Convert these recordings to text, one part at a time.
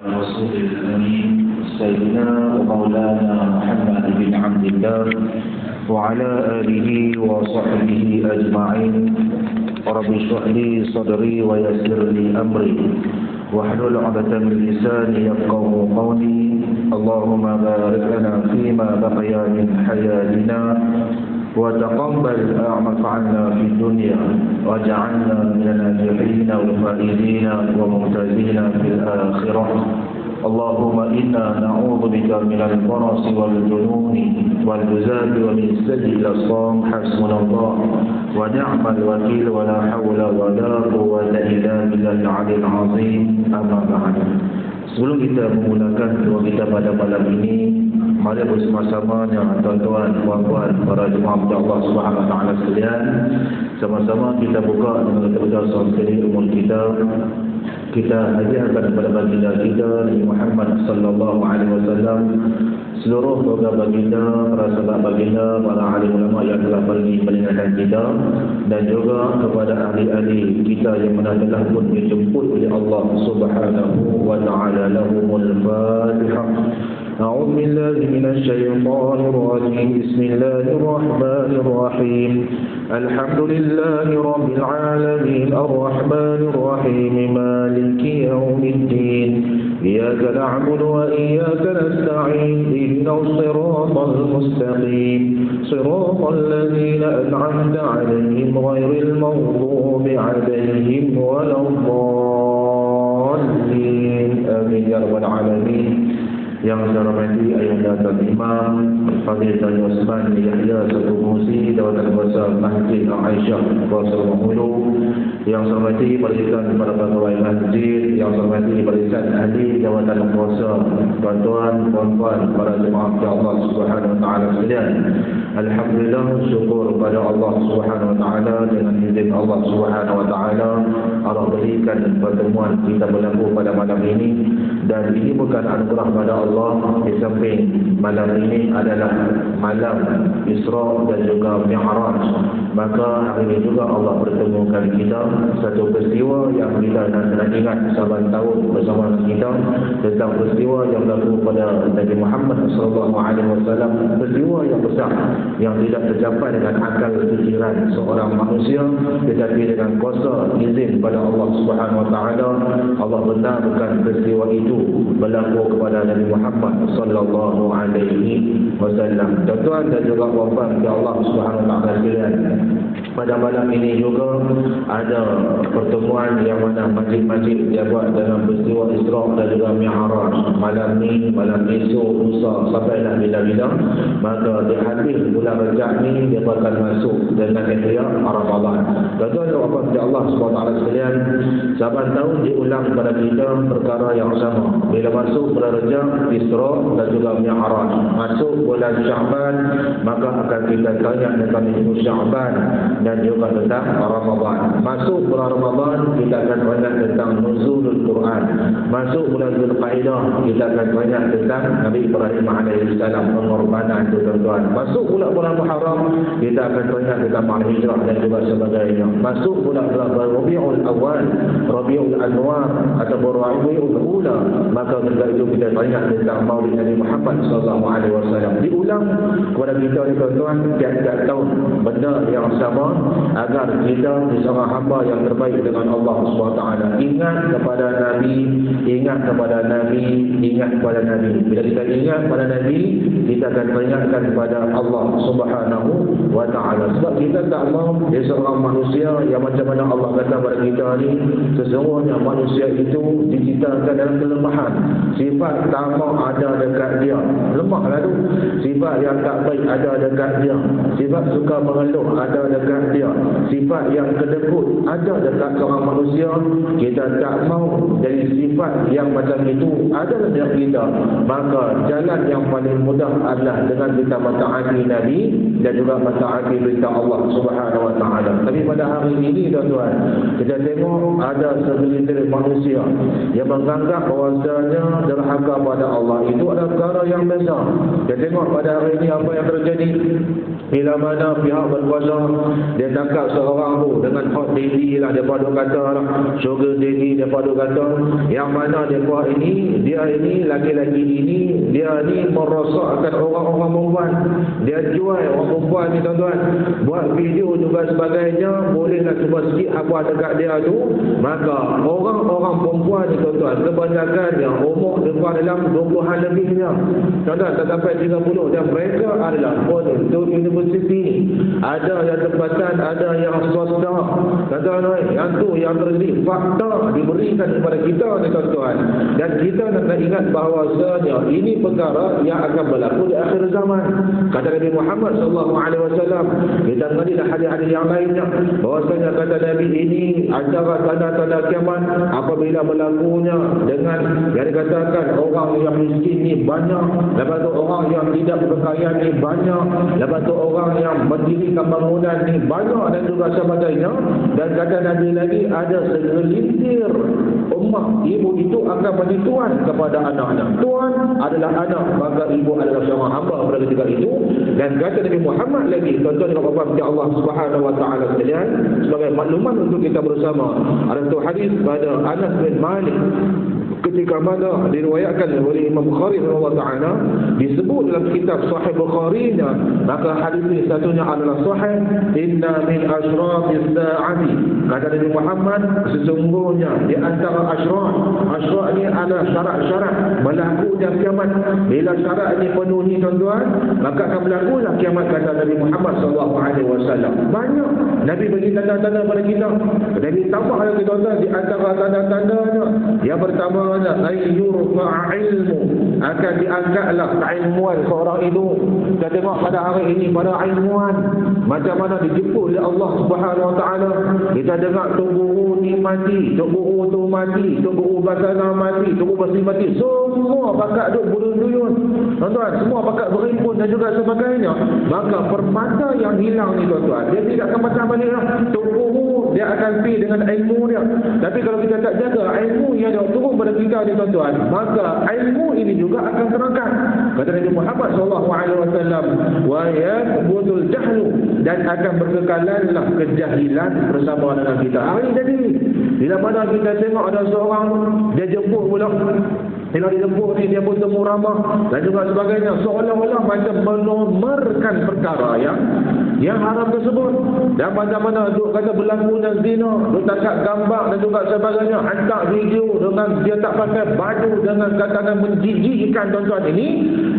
رسول الأمين سيدنا ومولانا محمد بن عبد الله وعلى آله وصحبه أجمعين. رب اشرح لي صدري ويسر لي أمري واحلل عقدة من لساني يفقهوا قولي. اللهم بارك لنا فيما بقي من حياتنا وتقبل أعمال عنا في الدنيا واجعلنا من الناجحين والفائزين وممتازين في الآخرة. اللهم إنا نعوذ بك من البرص والجنون والجزام ومن سيء الأسقام. حسبنا الله ونعم الوكيل ولا حول ولا قوة إلا بالله العلي العظيم. أما بعد. Sebelum kita memulakan doa kita pada malam ini, mari bersama-sama tuan-tuan, puan-puan, para jemaah Allah Subhanahu wa taala sekalian, sama-sama kita buka dengan kita seorang sekali umur kita. Kita hadiahkan kepada baginda kita Nabi Muhammad sallallahu alaihi wasallam seluruh keluarga baginda, para sahabat baginda, para alim ulama yang telah pergi meninggalkan kita, dan juga kepada ahli-ahli kita yang telah pun dijemput oleh Allah Subhanahu wa taala. Lahumul Fatihah. أعوذ بالله من الشيطان الرجيم. بسم الله الرحمن الرحيم. الحمد لله رب العالمين الرحمن الرحيم مالك يوم الدين إياك نعبد وإياك نستعين اهدنا الصراط المستقيم صراط الذين أنعمت عليهم غير المغضوب عليهم ولا الضالين آمين يا رب العالمين. Yang saya hormati Ayahanda Tuan Imam Fadil Tani Osman Yahya Satu Musi Jawatan Kuasa Masjid Aisyah Kuasa Mahmulu. Yang saya hormati Perisian para pegawai masjid, yang saya hormati Perisian ahli Jawatan Kuasa, tuan-tuan, puan-puan, para jemaah Allah Subhanahu wa taala sekalian. Alhamdulillah, syukur kepada Allah Subhanahu wa taala, dengan izin Allah Subhanahu wa taala Allah berikan pertemuan kita berlaku pada malam ini, dan ini bukan anugerah pada Allah. Di samping malam ini adalah malam Isra dan juga Mi'raj, maka hari ini juga Allah pertemukan kita satu peristiwa yang kita nak ingat saban tahun bersama kita, tentang peristiwa yang berlaku pada Nabi Muhammad SAW. Peristiwa yang besar yang tidak tercapai dengan akal fikiran seorang manusia, tetapi dengan kuasa izin pada Allah Subhanahu wa taala Allah benarkan peristiwa itu berlaku kepada Nabi Muhammad sallallahu alaihi wasallam. Tuan-tuan dan juga puan-puan ya Allah Subhanahu wa taala sekalian, pada malam ini juga ada pertemuan yang mana masjid-masjid dia buat dalam peristiwa Isra dan juga Mi'raj. Malam ni, malam esok, lusa sampailah bila-bila, maka di habis bulan Rajab ni dia akan masuk dengan ihya Ramadan. Tuan-tuan dan puan-puan ya Allah Subhanahu wa taala sekalian, saban tahun diulang pada kita perkara yang sama. Bila masuk bulan Rajab, Isra dan juga Mi'raj, masuk bulan Sya'ban, maka akan kita tanya tentang ilmu Sya'ban dan juga tentang Ramadan. Masuk bulan Ramadan, kita akan banyak tentang nuzulul Quran. Masuk bulan Zulqa'dah, kita akan banyak tentang Nabi Ibrahim alaihissalam, pengorbanan itu tuan-tuan. Masuk bulan Muharram, kita akan banyak tentang hijrah dan juga sebagainya. Masuk bulan Rabiul Awal, Rabiul Anwar atau Rabiul Ula, maka ketika itu kita banyak tentang Maulid Nabi Muhammad SAW. Diulang kepada kita ni tuan-tuan tiap-tiap tahun benda yang sama, agar kita seorang hamba yang terbaik dengan Allah SWT. Ingat kepada Nabi, ingat kepada Nabi, ingat kepada Nabi. Bila kita ingat kepada Nabi, kita akan banyakkan kepada Allah Subhanahu wa taala. Sebab kita tak mahu dia seorang manusia yang macam mana Allah kata kepada kita ni, sesungguhnya manusia itu diciptakan dalam kelemahan. Sifat tamak ada dekat dia, lemah lah tu. Sifat yang tak baik ada dekat dia, sifat suka mengeluh ada dekat dia, sifat yang kedekut ada dekat seorang manusia. Kita tak mahu dari sifat yang macam itu ada dalam kita, maka jalan yang paling mudah adalah dengan kita mentaati Nabi dan juga mentaati perintah Allah Subhanahu wa taala. Tapi pada hari ini tuan-tuan, kita tengok ada segelintir manusia yang menganggap bahawasanya derhaka pada Allah itu adalah perkara yang besar. Kita tengok pada hari ini apa yang terjadi. Bila mana pihak berkuasa dia tangkap seorang tu dengan hot daddy lah, dia pada kata lah sugar daddy, dia pada kata yang mana dia ini laki-laki ini dia ni merosakkan orang-orang perempuan, dia jual orang perempuan ni tuan-tuan, buat video juga sebagainya, boleh nak cuba sikit apa dekat dia tu. Maka orang-orang perempuan ni tuan-tuan kebanyakannya umur depan dalam 20-an lebihnya tuan-tuan, tak sampai 30, dan mereka adalah penuntut universiti, ada yang tempatan, ada yang swasta tuan-tuan. Yang tu yang terjadi fakta diberikan kepada kita ni tuan-tuan, dan kita nak ingat bahawasanya ini perkara yang akan berlaku di akhir zaman. Kata Nabi Muhammad SAW, kita mengerti dah hadis-hadis yang lainnya bahawasanya kata Nabi ini antara tanda-tanda kiamat apabila berlakunya dengan yang dikatakan orang yang miskin ni banyak, lepas tu orang yang tidak berkekayaan ni banyak, lepas tu orang yang mendirikan bangunan ni banyak, dan juga sebagainya. Dan kata Nabi lagi ada segelintir umat ibu itu akan menjadi tuan kepada anak-anak. Tuan adalah anak, maka ibu adalah seorang hamba pada ketika itu. Dan kata Nabi Muhammad lagi, tuan-tuan dan puan-puan Allah Subhanahu wa taala sekalian, sebagai makluman untuk kita bersama, ada satu hadis pada Anas bin Malik ketika mana diriwayatkan oleh Imam Bukhari radhiyallahu taala, disebut dalam kitab Sahih Bukhari-nya, maka hadis ini satunya adalah sahih. Inna min asyrafis saati, kata Nabi Muhammad, sesungguhnya di antara asyrat ini adalah syarat-syarat berlakunya kiamat. Bila syarat ini penuhi tuan-tuan, maka akan berlakulah kiamat, kata Nabi Muhammad SAW. Banyak Nabi bagi tanda-tanda pada kita. Nabi tambah lagi tuan-tuan, di antara tanda-tandanya yang pertama ayyurfa'a ilmu, akan diangkatlah keilmuan seorang itu. Kita tengok pada hari ini pada ilmuan macam mana dijemput oleh Allah Subhanahu wa taala. Kita dengar Tok Guru ni mati, Tok Guru tu mati, Tok Guru Basana mati, Tok Guru Basri mati, semua pakat duk berduyun tuan-tuan, semua pakat berhimpun dan juga sebagainya. Maka permata yang hilang ni tuan-tuan, dia tidak akan macam balik lah. Tok Guru dia akan pergi dengan ilmu dia, tapi kalau kita tak jaga ilmu yang dia turun pada kita ni tuan-tuan, maka ilmu ini juga akan terangkat. Kata Nabi Muhammad SAW, wa yathbutul jahlu, dan akan berkekalanlah kejahilan bersama dengan kita. Hari jadi bila mana kita tengok ada seorang dia jemput pula, bila dia jemput ni dia pun temu ramah dan juga sebagainya, seolah-olah macam menomerkan perkara yang haram tersebut. Dan mana-mana duk kata berlaku dan zina, duk tangkap gambar dan juga sebagainya, hantar video dengan dia tak pakai baju dengan kata-kata menjijikkan tuan-tuan ini.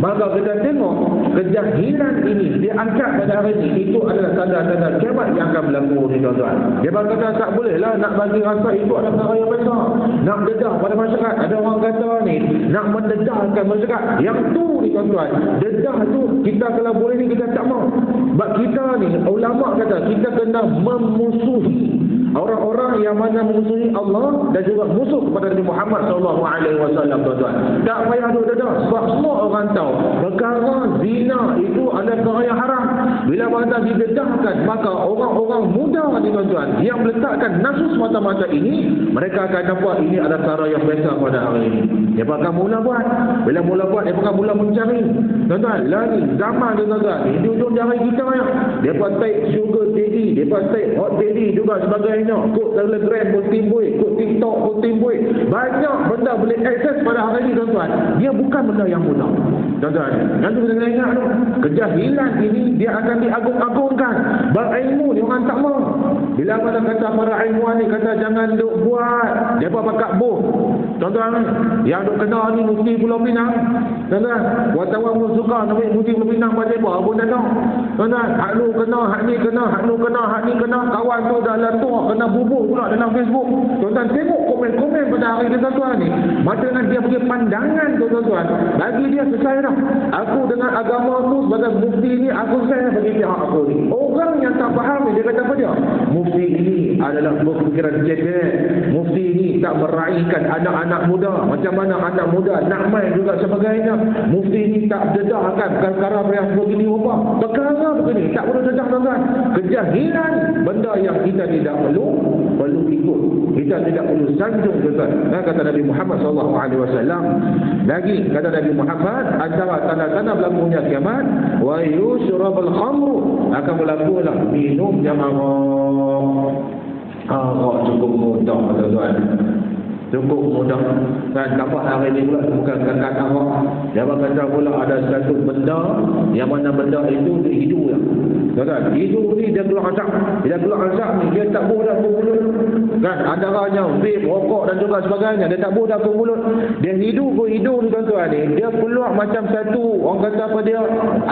Maka kita tengok kejahilan ini diangkat pada hari ini, itu adalah tanda-tanda kiamat yang akan berlaku ni tuan-tuan. Dia berkata tak bolehlah nak bagi rasa itu adalah perkara yang besar, nak dedah pada masyarakat. Ada orang kata ni nak mendedahkan masyarakat. Yang tu ni tuan-tuan, dedah tu kita kalau boleh ni kita tak mau. Sebab kita ni ulama kata kita kena memusuhi orang-orang yang mana memusuhi Allah dan juga musuh kepada Nabi Muhammad SAW tuan-tuan. Tak payah duk dedah, sebab semua orang tahu perkara zina itu adalah perkara yang haram. Bila mana didedahkan, maka orang-orang muda ni tuan-tuan yang meletakkan nafsu semata-mata ini, mereka akan nampak ini adalah perkara yang biasa pada hari ini. Dia akan mula buat. Bila mula buat, dia akan mula mencari tuan-tuan. Lagi zaman tuan-tuan ni di ujung jari kita ya, dia pakai sugar daddy, dia pakai hot daddy juga sebagainya, kod Telegram pun timbul, kod TikTok pun timbul. Banyak benda boleh akses pada hari ini tuan-tuan. Dia bukan benda yang mudah tuan-tuan. Nanti kita kena ingat tu, kejahilan ini dia akan diagung-agungkan. Berilmu ni orang tak mau. Bila mana kata para ilmuwan ni kata jangan duk buat, dia pun pakat boh tuan-tuan. Yang duk kena ni mufti Pulau Pinang tuan-tuan, wartawan pun suka nak mufti Pulau Pinang baca apa pun tak tahu tuan-tuan. Hak lu kena, hak ni kena, hak lu kena, hak ni kena. Kawan tu dah tua kena bubur pula dalam Facebook tuan-tuan. Tengok komen-komen pada hari ni tuan-tuan ni, macam dengan dia punya pandangan tu tuan-tuan, bagi dia selesai dah. Aku dengan agama tu sebagai mufti ni aku selesai bagi pihak aku ni. Orang yang tak faham ni dia kata apa dia? Mufti ini adalah berfikiran cekek, mufti ini tak meraihkan anak-anak muda, macam mana anak muda nak main juga sebagainya. Mufti ini tak dedahkan perkara yang begini apa, perkara begini tak perlu dedah tuan-tuan. Kejahilan benda yang kita tidak perlu ikut, kita tidak perlu sanjung tuan-tuan. Kata Nabi Muhammad SAW lagi, kata Nabi Muhammad, antara tanda-tanda berlakunya kiamat, wa yushrabul khamru, akan berlakulah minum yang arak. Arak cukup mudah tuan-tuan. cukup mudah. Kan dapat hari ni pula bukan kata awak. Dia kata pula ada satu benda yang mana benda itu dia hidup lah. Kan? Hidup ni dia keluar asap. Dia keluar asap ni dia tak boleh dah ke mulut. Kan? Antaranya vape, rokok dan juga sebagainya. Dia tak boleh dah ke mulut. Dia hidup ke hidung ni tuan-tuan ni. Dia keluar macam satu orang kata apa dia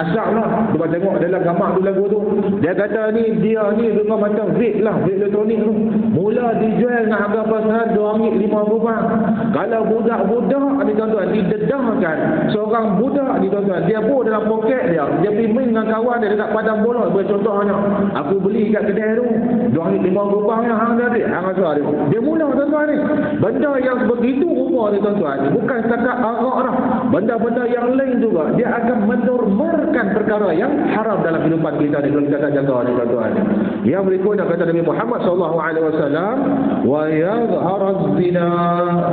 asap lah. Cuba tengok dalam gambar tu lagu tu. Dia kata ni dia ni dengan macam vape lah, vape elektronik tu. Mula dijual dengan harga pasaran RM2.50. Kalau budak-budak ni tuan-tuan didedahkan. Seorang budak ni tuan-tuan dia bawa dalam poket dia pergi main dengan kawan dia dekat padang bola. Contohnya aku beli kat kedai tu RM2.50 yang hang dah ada hang rasa dia mula tuan-tuan ni. Benda yang begitu rupa ni tuan-tuan ni bukan setakat arak dah, benda-benda yang lain juga dia akan menormalkan perkara yang haram dalam kehidupan kita ni kalau kita tak jaga ni tuan-tuan ni. Yang berikutnya kata Nabi Muhammad SAW, wa yadhharu zina,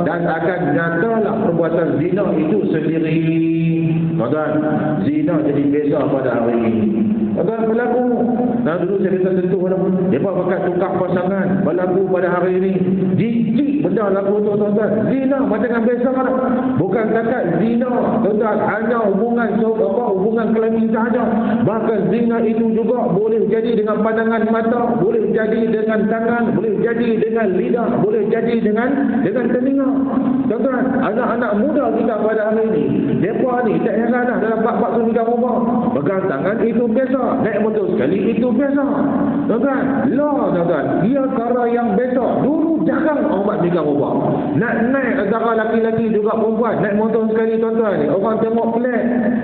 dan akan nyatalah perbuatan zina itu sendiri. Tuan-tuan, zina jadi biasa pada hari ini. Tuan-tuan berlaku. Nah dulu saya bisa sentuh dah. Depa pakai tukar pasangan berlaku pada hari ini. Jijik benda laku tu tuan-tuan. Zina macam biasa dah. Bukan kata zina tuan-tuan hanya hubungan kelamin sahaja. Bahkan zina itu juga boleh jadi dengan pandangan mata, boleh jadi dengan tangan, boleh jadi dengan lidah, boleh jadi dengan telinga. Tuan-tuan, anak-anak muda kita pada hari ini, depa ni tak heran dah dalam bab-bab sunnah rumah. Pegang tangan itu biasa, naik motor sekali itu biasa. Tuan-tuan, tuan-tuan, dia cara yang biasa. Dulu jarang orang pegang rumah. Nak naik antara laki-laki juga perempuan, naik motor sekali tuan-tuan ni. Orang tengok pelik.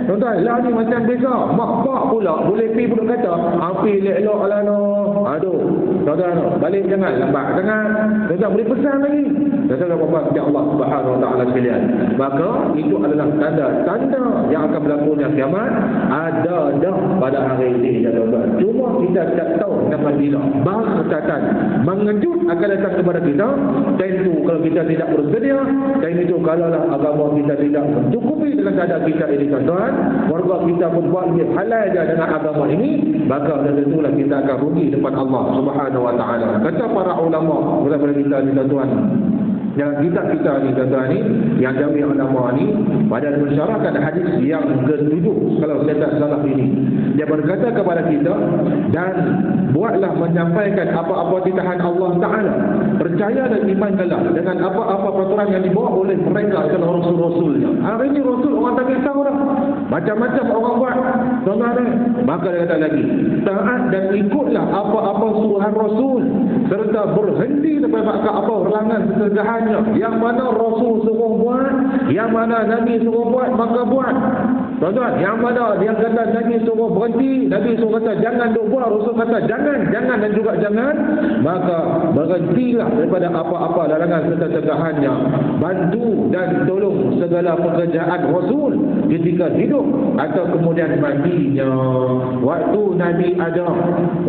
Tuan-tuan, lah ni macam biasa. Mak pak pula boleh pergi pun kata, api elok lah no. Aduh, tuan-tuan, balik jangan lambat sangat. Tuan-tuan boleh pesan lagi. Tuan-tuan apa ya Allah Subhanahu wa taala sekalian. Maka itu adalah tanda-tanda yang akan berlakunya kiamat ada dah pada hari ini ya tuan-tuan. Cuma kita tak tahu kapan bila. Baghtatan mengejut akan datang kepada kita. Tentu kalau kita tidak bersedia, dan itu kalaulah agama kita tidak mencukupi dengan keadaan kita ini tuan-tuan, warga kita pun buat lebih halal dengan agama ini, maka tentulah kita akan rugi depan Allah Subhanahu wa taala. Kata para ulama kepada kita ni tuan-tuan, yang kita ni tuan-tuan ni, yang jamiah ulama ni pada mensyarahkan hadis yang ke-7 kalau saya tak salah ini, dia berkata kepada kita, dan buatlah menyampaikan apa-apa titahan Allah Ta'ala, percaya dan imankanlah dengan apa-apa peraturan yang dibawa oleh mereka adalah rasul-rasulnya. Hari ini rasul orang tak tahu dah, macam-macam orang buat tuan-tuan. Maka dia kata lagi, taat dan ikutlah apa-apa suruhan rasul, serta berhenti daripada apa halangan kesedahan yang mana Rasul suruh buat, yang mana Nabi suruh buat, maka buat. Tuan-tuan, yang mana dia kata Nabi suruh berhenti, Nabi suruh kata jangan duk buat, Rasul kata jangan dan juga jangan, maka berhentilah daripada apa-apa larangan serta tegahannya. Bantu dan tolong segala pekerjaan Rasul ketika hidup atau kemudian matinya. Waktu Nabi ada,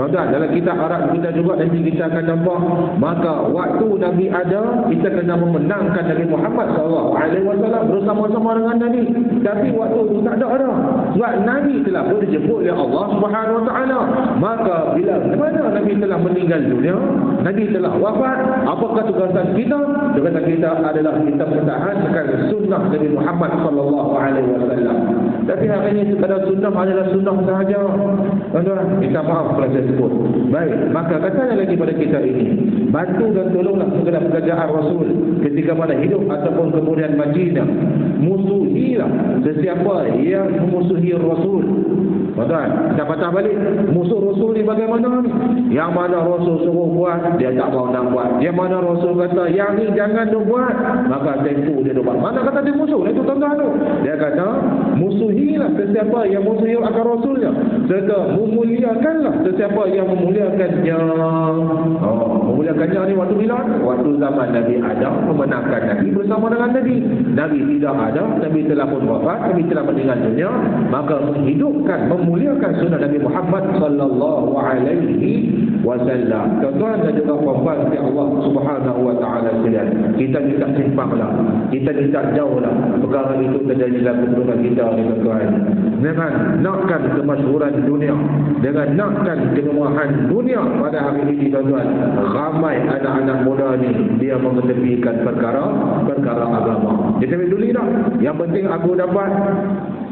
tuan-tuan, dalam kitab Arab kita juga nanti kita akan nampak, maka waktu Nabi ada kita kena memenangkan Nabi Muhammad SAW bersama-sama dengan Nabi. Tapi waktu itu tak ada dah. Sebab Nabi telah dijemput oleh Allah Subhanahu Wa Taala. Maka bila mana Nabi telah meninggal dunia, Nabi telah wafat, apakah tugasan kita? Tugasan kita adalah kita pertahankan sunnah Nabi Muhammad SAW. Tapi hari ini sekadar sunnah adalah sunnah sahaja. Tuan-tuan, minta maaf kalau saya sebut. Baik, maka katanya lagi pada kita ini, bantu dan tolonglah segala pekerjaan Rasul ketika mana hidup ataupun kemudian matinya. Musuhilah sesiapa yang memusuhi Rasul. Tuan-tuan, kita patah balik. Musuh Rasul ni bagaimana ni? Yang mana Rasul suruh buat, dia tak mau nak buat. Yang mana Rasul kata, yang ni jangan dia buat, maka tentu dia buat. Mana kata dia musuh? Itu tuan-tuan tu. Dia kata, musuhilah sesiapa yang musuhi akan Rasulnya, serta memuliakanlah sesiapa yang memuliakannya. Memuliakannya ni waktu bila? Waktu zaman Nabi Adam memenangkan Nabi bersama dengan Nabi. Nabi tidak ada, Nabi telah pun wafat, Nabi telah meninggal dunia, maka menghidupkan, memuliakan sunnah Nabi Muhammad sallallahu alaihi wasallam. Tuan-tuan dan juga puan-puan di Allah Subhanahu wa taala sekalian, kita minta simpanglah, kita minta jauhlah perkara itu terjadi dalam keturunan kita ni tuan-tuan. Dengan nakkan kemasyhuran dunia, dengan nakkan kemewahan dunia pada hari ini tuan-tuan, ramai anak-anak muda ni dia mengetepikan perkara agama. Dia tak peduli dah. Yang penting aku dapat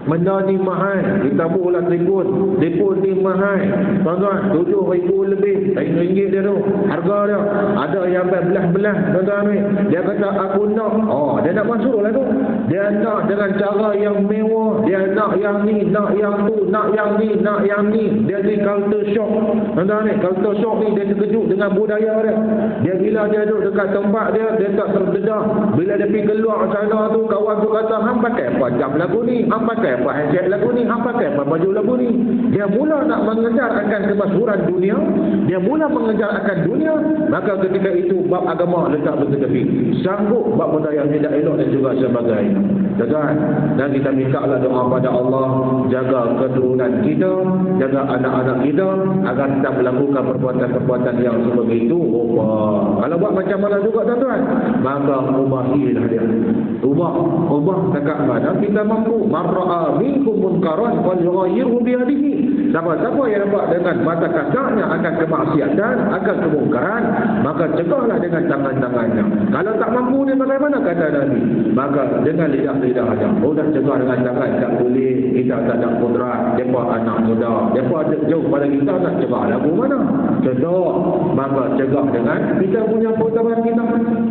benda ni mahal, kita pula telefon ni mahal tuan-tuan, 7,000 lebih, RM5 dia tu harga dia. Ada yang belas-belas tuan-tuan ni, dia kata aku nak, dia nak masuk lah tu, dia nak dengan cara yang mewah, dia nak yang ni, nak yang tu, nak yang ni, nak yang ni. Dia ni culture shock tuan-tuan ni. Culture shock ni dia terkejut dengan budaya dia bila dia duduk dekat tempat dia tak terdedah. Bila dia pergi keluar sana tu, kawan tu kata hang pakai apa jam lagu ni, hang pakai apa handset lagu ni, hang pakai apa baju lagu ni. Dia mula nak mengejar akan kemasyhuran dunia, dia mula mengejar akan dunia, maka ketika itu bab agama letak bertepi. Sanggup bab benda yang tidak elok dan juga sebagainya. Tuan-tuan, dan kita mintalah doa pada Allah, jaga keturunan kita, jaga anak-anak kita agar tidak melakukan perbuatan-perbuatan yang seperti itu. Kalau buat macam mana juga tuan-tuan, maka ubahilah dia. Ubah dekat mana kita mampu. Marra'a minkum munkaran falyughayyirhu biyadihi. Siapa-siapa yang nampak dengan mata kasarnya akan kemaksiatan, akan kemungkaran, maka cegahlah dengan tangan-tangannya. Kalau tak mampu ni bagaimana kata Nabi? Maka dengan lidah aja. Dah cegah dengan tangan tak boleh, kita tak ada kudrat. Depa anak muda, depa jauh pada kita, nak cegah lagu mana? Contoh, maka cegah dengan kita punya putaran kita.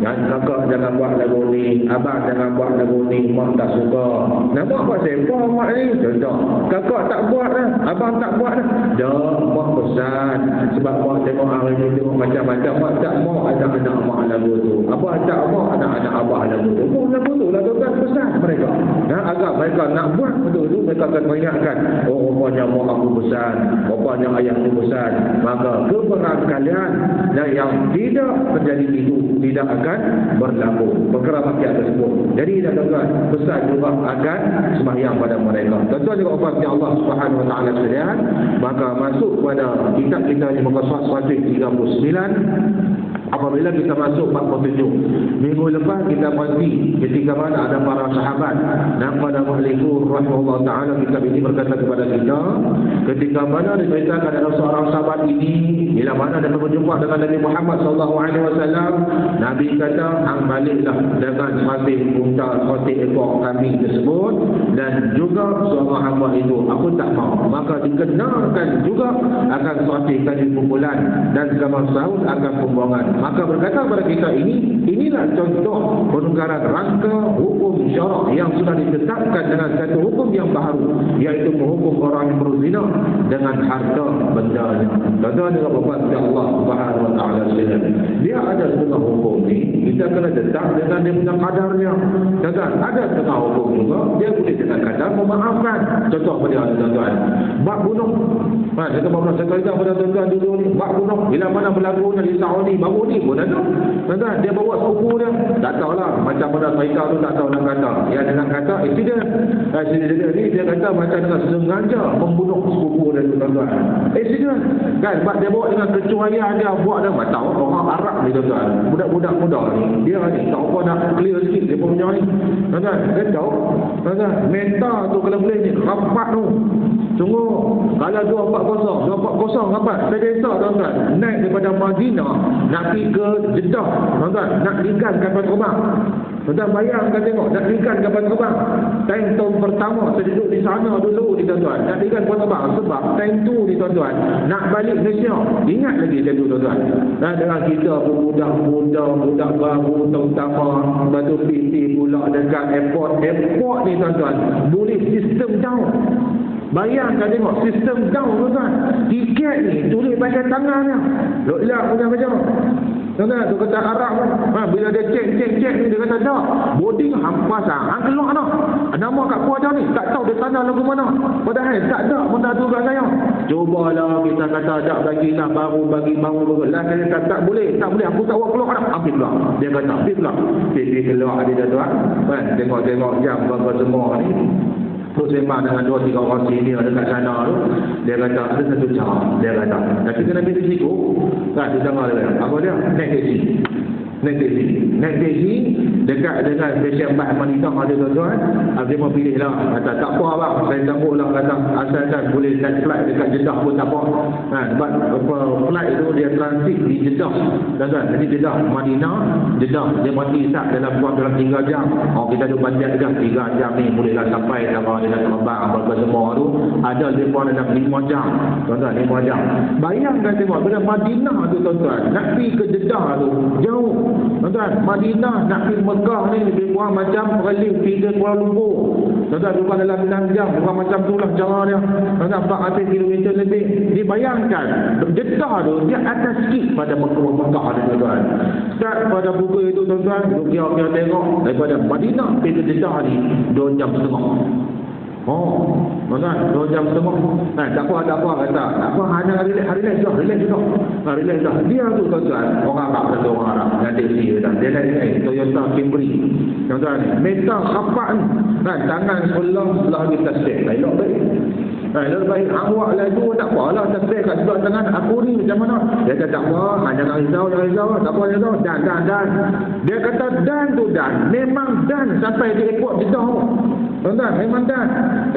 Kakak jangan buat lagu ni, abang jangan buat lagu ni, mak tak suka. Nak buat apa siapa mak ni? Contoh, kakak tak buat dah, abang tak buat dah. Dah, mak pesan. Sebab mak tengok hari ni tengok macam-macam. Mak tak mau anak-anak mak lagu tu. Abang tak mau anak-anak abah lagu tu. Lagu tu lah tuan pesan mereka. Agar mereka nak buat betul tu, mereka akan mengingatkan, rupanya mak aku pesan, rupanya ayah aku pesan. Maka keberangkalian yang tidak terjadi itu tidak akan berlaku perkara maksiat tersebut. Jadi tuan-tuan, pesan juga akan sembahyang pada mereka. Tuan-tuan juga umat Allah Subhanahu wa taala sekalian, maka masuk pada kitab kita ni muka surat 139. Apabila kita masuk bab 7, minggu lepas kita berhenti ketika mana ada para sahabat dan pada Mu'allifur rahimahullah ta'ala, kitab ini berkata kepada kita ketika mana diceritakan ada seorang sahabat ini bila mana dia berjumpa dengan Nabi Muhammad SAW. Nabi kata, hang baliklah dengan satu unta, satu ekor kambing tersebut, dan juga seorang hamba itu aku tak mau. Maka dikenalkan juga akan suatu kali pukulan dan gambar sahut akan pembuangan. Maka berkata kepada kita inilah contoh penunggaran rangka hukum syarak yang sudah ditetapkan dengan satu hukum yang baru, iaitu menghukum orang yang berzina dengan harta bendanya. Tuan-tuan juga berkata Allah Subhanahu wa taala sekalian, dia ada setengah hukum ni kita kena tetap dengan dia punya kadarnya. Tuan-tuan, ada setengah hukum juga dia boleh dengan kadar memaafkan. Contoh pada tuan-tuan, bab bunuh. Kita pernah cerita pada tuan-tuan dulu ni, bab bunuh bila mana berlaku di Saudi baru ni pun ada. Tuan-tuan, dia bawa sepupu dia, tak tahulah macam mana mereka tu tak tahu nak kata. Dia dengan kata accident ni dia kata macam dengan sengaja membunuh sepupu dia tu tuan-tuan. Accident kan, sebab dia bawa dengan kecuaian dia buat dia macam orang Arab ni tuan-tuan. Budak-budak muda ni, dia ni tak apa nak clear sikit dia punya ni. Tuan-tuan, dia tahu tuan-tuan, mental tu kalau boleh ni rapat tu. Sungguh kalau 240 rapat. Saya kisah tuan-tuan, naik daripada Madinah nak pergi ke Jeddah tuan-tuan, nak tinggal kapal terbang. Tuan-tuan bayangkan tengok, nak tinggal kapal terbang. Time tahun pertama saya duduk di sana dulu ni tuan-tuan, nak tinggal kapal terbang. Sebab time tu ni tuan-tuan, nak balik Malaysia, ingat lagi time tu tuan-tuan. Dan dengan kita pun budak baru terutama batu PT pula dekat airport ni tuan-tuan, boleh sistem down. Bayangkan tengok sistem down tuan-tuan. Tiket ni tulis pakai tangannya. Lok-lak punya macam. Tuan-tuan, tu kata Arab pun. Bila dia cek ni dia kata dah. Boarding hampas hang keluar dah. Nama kat kuaja ni tak tahu dia tanya lagu mana. Padahal tak ada benda tu kat saya. Cubalah kita kata tak bagilah baru bagi baru. Lah dia kata tak boleh. Aku tak buat keluar dah. Ambil keluar. Dia kata ambil keluar. Dia keluar dia tuan. Tengok jam berapa semua ni. Terus sembang dengan 2-3 orang senior dekat sana tu, dia kata ada satu cara, dia kata tapi kena ambil risiko kan. Dia dengar dia kata, apa dia? Naik taxi dekat dengan stesen bas Madinah ada tuan-tuan. Dia mau pilih lah, kata tak apa abang, saya sambut lah, kata asalkan boleh naik flight dekat Jeddah pun tak apa. Sebab flight tu dia transit di Jeddah tuan-tuan. Jadi Jeddah Madinah, Jeddah dia mati sat dalam 3 jam. Kita duk bajet dah 3 jam ni bolehlah sampai kalau dia nak terbang apa semua tu ada lebih dalam 5 jam tuan-tuan, 5 jam. Bayangkan tengok bila Madinah tu tuan-tuan nak pergi ke Jeddah tu jauh tuan-tuan. Madinah nak pergi Mekah ni lebih kurang macam pergi ke Kuala Lumpur tuan-tuan, bukan dalam 6 jam, bukan macam tu lah cara dia tuan-tuan, 400 km lebih. Dibayangkan Jeddah tu dia atas sikit pada Mekah ni tuan-tuan. Start pada pukul itu tuan-tuan, kira-kira tengok daripada Madinah pergi ke Jeddah ni 2 jam setengah. Tuan-tuan, 2 jam setengah. Tak apa, kata. Tak apa, hanya relax dah. Dia tu tuan-tuan, orang Arab, satu orang Arab. Yang dia dah. Dia naik Toyota Camry. Tuan-tuan, metal kapak ni. Tangan sebelah kita step. Elok baik. Lebih baik awak laju tak apalah, tasbih kat sebelah tangan aku ni macam mana. Dia kata tak apa, jangan risau, tak apa, dan. Dia kata dan tu dan. Memang dan sampai di airport Jeddah. Tuan-tuan, memang dan.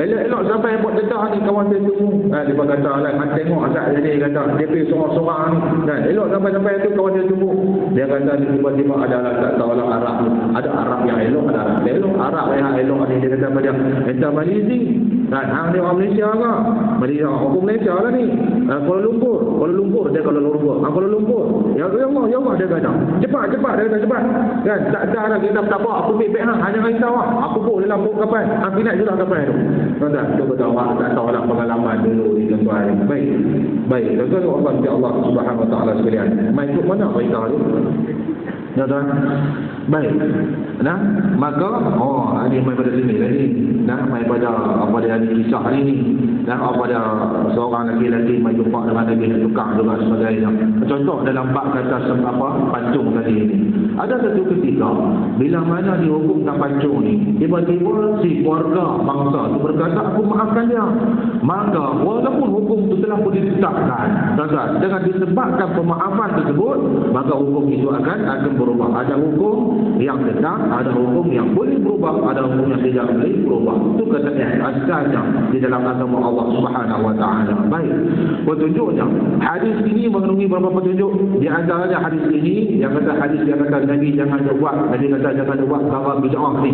Elok sampai airport Jeddah ni kawan saya tunggu. Dia kata lah, tengok asal dia kata dia pergi sorang-sorang ni. Elok sampai tu kawan dia tunggu. Dia kata tiba-tiba ada lah tak tahu lah Arab tu. Ada Arab yang elok, ada Arab elok. Arab yang elok ni dia kata pada dia, minta Malizi. Hang dia orang Malaysia ke? Hukum Malaysia lah ni. Kuala Lumpur dia Kuala Lumpur. Ya Allah dia kata. Cepat dia kata cepat. Kan tak dah dah kita tak apa, aku baik-baik hang, hanya risau ah. Aku pun dalam pokok kapal. Hang pindah juga kapal tu. Tuan-tuan, cuba tahu tak tahu lah pengalaman dulu ni tuan-tuan. Baik. Tuan-tuan Allah Subhanahu Wa Taala sekalian. Mai ikut mana berita tu? Tuan-tuan. Baik. Maka ini mai pada sini lagi. Mai pada apa dia ni kisah ni. Apa dia seorang lelaki mai jumpa dengan Nabi tukang juga sebagainya. Contoh dalam bab kata pancung tadi ni. Ada satu ketika bila mana dihukumkan pancung ni, tiba-tiba si keluarga bangsa tu berkata aku maafkan dia. Maka walaupun hukum itu telah pun ditetapkan, dengan disebabkan pemaafan tersebut, maka hukum itu akan berubah. Ada hukum yang tetap, ada hukum yang boleh berubah, ada hukum yang tidak boleh berubah. Itu kata asalnya di dalam agama Allah Subhanahu Wa Taala. Baik. Petunjuknya hadis ini mengandungi beberapa petunjuk. Di antaranya hadis ini yang kata Nabi jangan buat, Nabi kata jangan buat perkara bid'ah ni.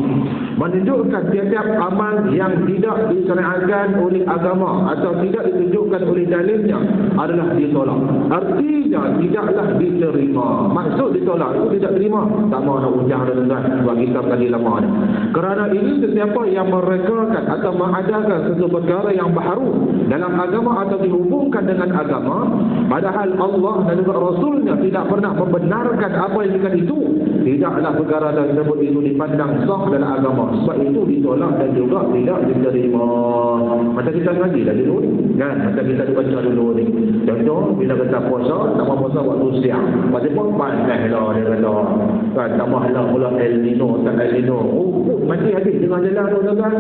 Menunjukkan tiap-tiap amal yang tidak disyariatkan oleh agama atau tidak ditunjukkan oleh dalilnya adalah ditolak. Artinya tidaklah diterima. Maksud ditolak itu tidak terima. Tak mahu nak ujang tuan-tuan sebab kita kali lama ni. Kerana ini sesiapa yang merekakan atau mengadakan sesuatu perkara yang baharu dalam agama atau dihubungkan dengan agama, padahal Allah dan juga Rasulnya tidak pernah membenarkan apa yang dengan itu, tidaklah perkara tersebut itu dipandang sah dalam agama. Sebab itu ditolak dan juga tidak diterima. Macam kita ngaji dah dulu kan, macam kita baca dulu ni. Contoh bila kita puasa, tambah puasa waktu siang, macam pun panas lah dia kata kan, tambah lah pula El Nino mati habis tengah jalan tu tuan-tuan.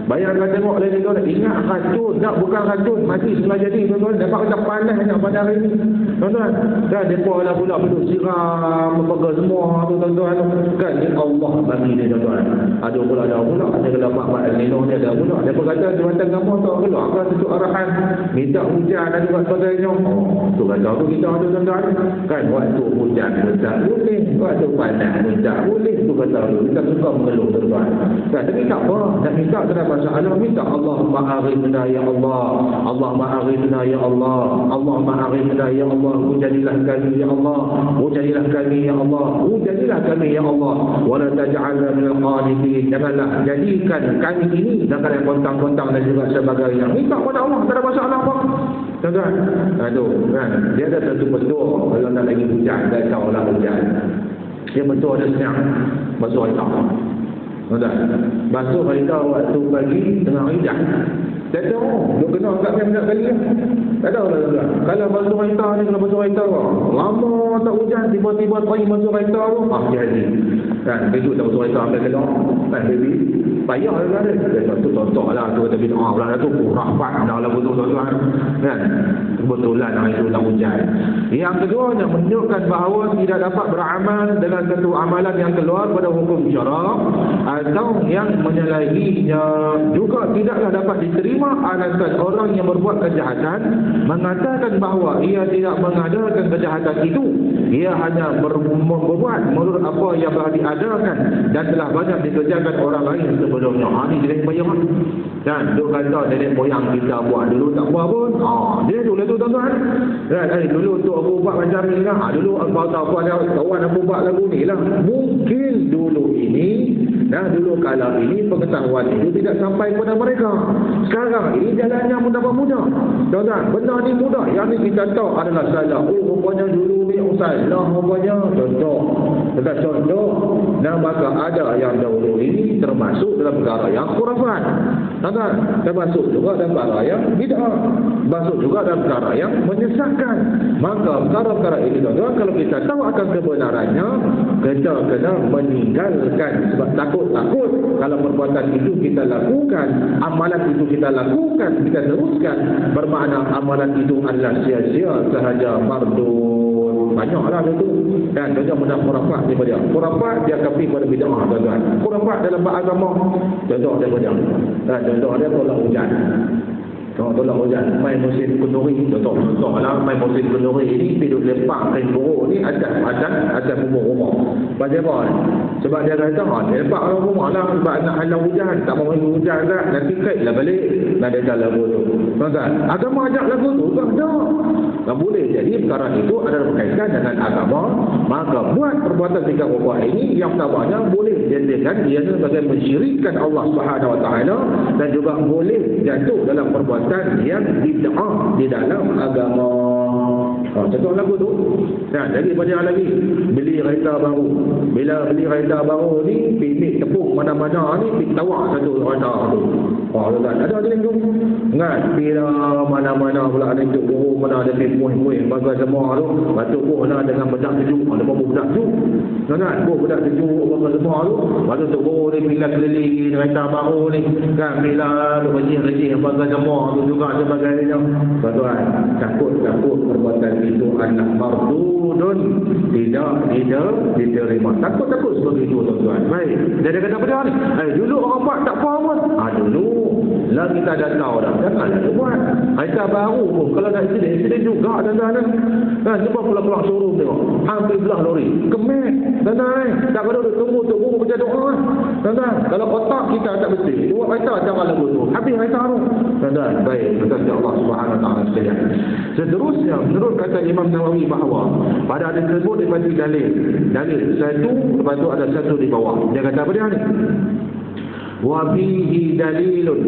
Bayangkan tengok lagi tuan, ingat racun, tak bukan racun, mati setelah jadi tuan-tuan. Dapat kata panasnya pada hari ni tuan-tuan. Dan mereka lah pula perlu siram apa semua tu tuan-tuan kan. Ni Allah bagi dia tuan-tuan. Ada pula ada dapat El Nino ni ada pula. Dia berkata Jabatan Agama tak keluar kan satu arahan minta hujan dan juga sebagainya. Tu kata tu kita ada tuan-tuan kan, waktu hujan tak boleh, waktu panas tak boleh. Tu kata kita suka mengeluh tuan-tuan kan. Tapi tak apa, nak minta kepada masalah, minta Allah ma'arifna ya Allah, Allah ma'arifna ya Allah, Allah ma'arifna ya Allah, hujanilah kami ya Allah, hujanilah kami ya Allah, hujanilah kami ya Allah, wala taj'alna minal qanitin, janganlah jadikan kami ini dalam yang kontang-kontang dan juga sebagainya. Minta kepada Allah, tak ada masalah apa tuan-tuan. Aduh kan, dia ada satu betul kalau nak lagi hujan, tak tahulah hujan. Dia betul ada siang basuh harita tuan-tuan, basuh harita waktu pagi tengah hujan Tak tahu. Dia kena kat banyak kali lah. Tak tahu lah tuan. Kalau basuh kereta ni, kalau basuh kereta lama tak hujan, tiba-tiba pagi basuh kereta tu, jadi. Kan, besok tak basuh kereta ambil kedok. Kan, baby. Payah lah dia. Dia tu contoh lah. Tu kata bid'ah pula tu. Rapat dah lah betul tuan. Kan. Kebetulan hari itu tak hujan. Yang keduanya, menunjukkan bahawa tidak dapat beramal dengan satu amalan yang keluar pada hukum syarak atau yang menyalahinya. Juga tidaklah dapat diterima alasan orang yang berbuat kejahatan mengatakan bahawa ia tidak mengadakan kejahatan itu, ia hanya berbuat menurut apa yang telah diadakan dan telah banyak dikerjakan orang lain sebelumnya. Ini jenis bayang. Dan duk kata nenek moyang kita buat dulu tak buat pun. Dia dulu tu tuan-tuan. Dulu tu aku buat macam ni lah. Dulu aku tahu ada kawan aku buat lagu ni lah. Mungkin dulu ini dulu kala ini pengetahuan itu tidak sampai kepada mereka. Sekarang ini jalannya mudah-mudah. Tuan-tuan, benda ni mudah. Yang ni kita tahu adalah salah. Rupanya dulu ni salah. Rupanya contoh. Kita contoh. Maka ada yang dahulu ini termasuk dalam perkara yang khurafat. Tuan-tuan, termasuk juga dalam perkara yang bid'ah. Masuk juga dalam perkara yang menyesatkan. Maka perkara-perkara ini tuan-tuan, kalau kita tahu akan kebenarannya, kita kena meninggalkan. Sebab takut kalau perbuatan itu kita lakukan, amalan itu kita lakukan, kita teruskan, bermakna amalan itu adalah sia-sia sahaja, mardud. Banyaklah itu. Dan contoh mudah khurafat daripada dia. Khurafat dia kafir pada bid'ah tuan-tuan. Khurafat dalam agama. Contoh daripada dia. Contoh dia tolak hujan. Tolak hujan, main musim kenduri. Contohlah main musim kenduri ini hidup lepak kain buruk ni atas rumah. Pasal apa ni? Sebab dia kata dia lepak dalam rumah lah sebab nak halau hujan, tak mau hujan dah, nanti kaitlah balik. Dan dia dah lagu tu. Tuan-tuan, agama ajak lagu tu tak boleh. Jadi perkara itu adalah berkaitan dengan agama. Maka buat perbuatan tiga rukuk ini yang pertamanya boleh jadikan ia sebagai mensyirikkan Allah Subhanahu Wa Taala dan juga boleh jatuh dalam perbuatan yang bid'ah di dalam agama. Contoh lagu tu. Jadi banyak lagi. Beli kereta baru. Bila beli kereta baru ni, piknik tepung mana-mana ni, pergi tawak satu kereta tu. Ada jenis tu. Kan? Bila mana-mana pula ada hidup buruk, mana ada puing-puing, bagai semua tu. Batuk pun lah dengan bedak sejuk. Ada apa bedak sejuk? Kan? Bedak sejuk, bagai semua tu. Lepas tu buruk ni, bila keliling kereta baru ni. Kan? Bila rejih-rejih, bagai semua tu juga sebagainya. Tuan-tuan, takut perbuatan itu adalah mardudun, tidak diterima. Takut seperti itu tuan-tuan. Baik. Dia kata apa dia ni? Dulu orang buat tak apa pun. Dulu lah kita dah tahu dah. Janganlah dia buat. Kereta baru pun kalau nak accident juga tuan-tuan. Kan cuba pulang showroom tengok. Hampir belah lori. Kemek tuan-tuan. Tak perlu tunggu baca doa. Tuan-tuan, kalau otak kita tak betul, buat kereta jangan lagu tu. Habis kereta tu. Tuan-tuan, baik. Terima Allah Subhanahu Wa Taala sekalian. Seterusnya, menurut kata Imam Nawawi bahawa pada hadis tersebut dibagi dalil satu, lepas tu ada satu di bawah. Dia kata apa dia ni? Wa fihi dalilun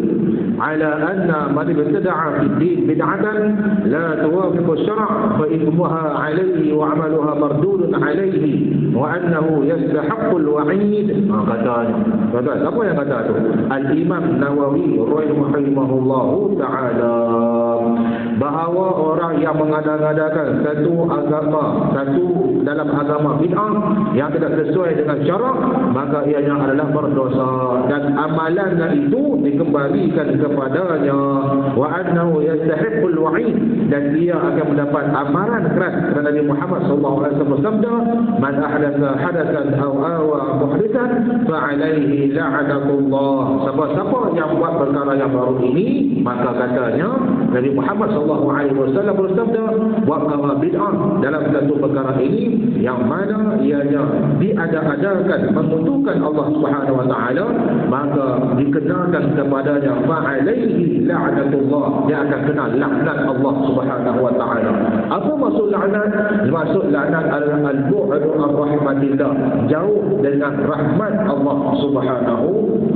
ala anna man ibtada'a fi din bid'atan la tuwafiqu syara' fa ithmuha 'alayhi wa 'amaluha mardudun 'alayhi wa annahu yastahiqqu al-wa'id. Katanya. Apa yang kata tu? Al-Imam Nawawi rahimahullahu ta'ala bahawa orang yang mengada-ngadakan satu dalam agama bid'ah yang tidak sesuai dengan syarak, maka ianya adalah berdosa dan amalannya itu dikembalikan kepadanya, wa annahu yastahiqqul wa'id, dan dia akan mendapat amaran keras. Kerana Nabi Muhammad sallallahu alaihi wasallam bersabda, man ahdatha hadatsan aw awa muhditsan fa alaihi la'natullah. Siapa yang buat perkara yang baru ini, maka katanya Nabi Muhammad sallallahu alaihi wasallam bersabda, buat perkara bid'ah dalam satu perkara ini yang mana ianya diada-adakan mengutukan Allah Subhanahu wa taala, maka dikenakan kepadanya fa'alaihi la'natullah, dia akan kena laknat Allah Subhanahu wa taala. Apa maksud laknat? Maksud laknat adalah al-bu'du an rahmatillah, jauh dengan rahmat Allah Subhanahu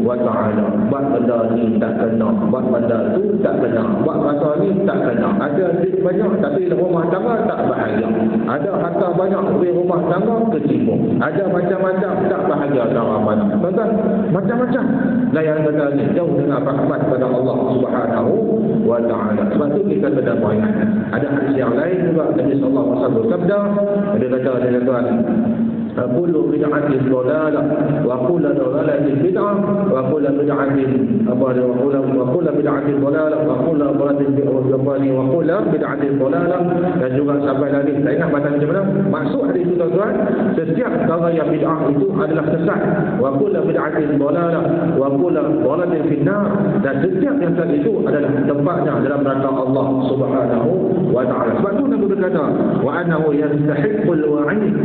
wa taala. Buat benda ni tak kena, buat benda tu tak kena, buat masa ni tak kena. Ada duit banyak tapi rumah tangga tak bahagia. Ada harta banyak tapi rumah tangga kecil. Ada macam-macam tak bahagia dalam mana. Tuan-tuan, macam-macam. Dan yang kata ni jauh dengan rahmat pada Allah Subhanahu wa taala. Sebab tu kita kena ingat. Ada hadis yang lain juga Nabi sallallahu alaihi wasallam bersabda, dia kata kullu bid'atin dhalalah wa kullu dhalalatin bid'ah wa kullu bid'atin dhalalah wa kullu bid'atin dhalalah. Dan juga sampai lagi tak ingat baca macam mana maksud hadis itu tuan-tuan. Setiap perkara yang bid'ah itu adalah sesat, wa kullu bid'atin dhalalah wa kullu dhalalatin finnar. Dan setiap yang sesat itu adalah tempatnya dalam neraka Allah Subhanahu wa taala. Sebab tu Nabi berkata wa annahu yastahiqqul wa'id,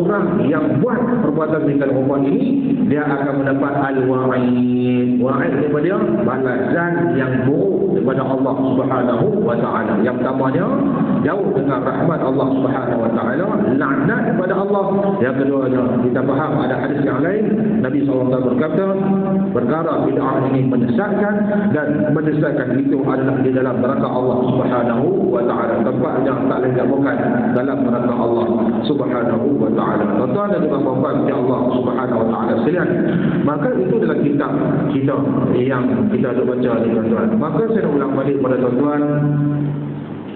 orang yang buat perbuatan demikian rupa ini dia akan mendapat al-wa'id. Wa'id daripada dia balasan yang buruk daripada Allah Subhanahu wa taala. Yang pertamanya jauh dengan rahmat Allah Subhanahu wa taala, laknat daripada Allah. Yang keduanya kita faham ada hadis yang lain Nabi SAW berkata perkara bid'ah ini menyesatkan, dan menyesatkan itu adalah di dalam neraka Allah Subhanahu wa taala. Tempat yang tak lain bukan dalam neraka Allah Subhanahu wa taala. Tuan-tuan dan puan-puan ya Allah Subhanahu wa taala sekalian, maka itu adalah kitab kita yang kita ada baca ni tuan-tuan. Maka saya nak ulang balik pada tuan-tuan,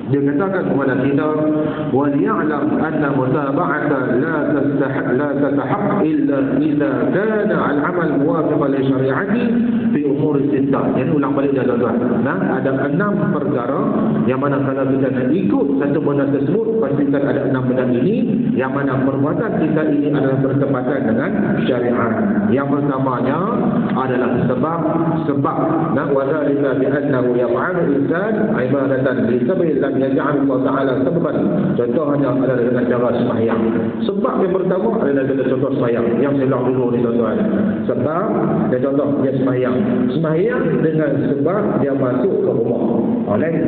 dia katakan kepada kita wa liya'lam anna mutaba'ata la tatahaq illa idza kana al-amal muwafiqan li syari'ati fi umur sittah. Jadi ulang balik dia tuan-tuan. Nah, ada 6 perkara yang mana kalau kita nak ikut satu benda tersebut, pastikan ada 6 benda ini yang mana perbuatan kita ini adalah bertepatan dengan syariat. Yang pertamanya adalah sebab. Nah, wa dzalika bi annahu yaf'alu insan ibadatan li sabilillah yaj'al Allah Ta'ala sebab. Contohnya adalah dengan cara sembahyang. Sebab yang pertama adalah dengan contoh sembahyang yang saya bilang dulu ni tuan-tuan. Sebab dan contoh dia sembahyang. Sembahyang dengan sebab dia masuk ke rumah, lain.